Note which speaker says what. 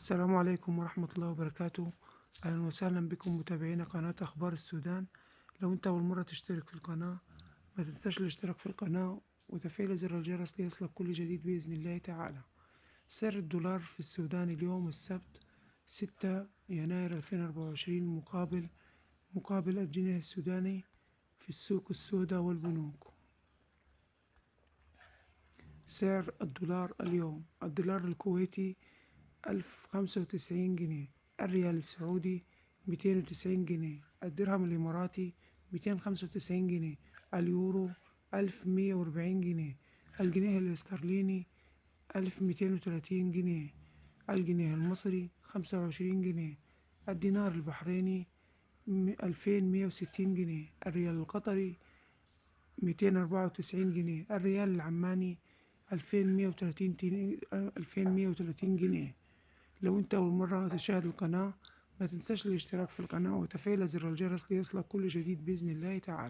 Speaker 1: السلام عليكم ورحمة الله وبركاته. أهلا وسهلا بكم متابعين قناة أخبار السودان. لو أنت أول مرة تشترك في القناة ما تنساش الاشتراك في القناة وتفعيل زر الجرس ليصلك كل جديد بإذن الله تعالى. سعر الدولار في السودان اليوم السبت 6 يناير 2024 مقابل الجنيه السوداني في السوق السوداء والبنوك. سعر الدولار اليوم: الدولار الكويتي 1095 جنيه، الريال السعودي 290 جنيه، الدرهم الإماراتي 295 جنيه، اليورو 1140 جنيه، الجنيه الاسترليني 1230 جنيه، الجنيه المصري 25 جنيه، الدينار البحريني 2160 جنيه، الريال القطري 294 جنيه، الريال العماني 2130 جنيه. لو انت اول مرة تشاهد القناة ما تنساش الاشتراك في القناة وتفعيل زر الجرس ليصلك كل جديد بإذن الله تعالى.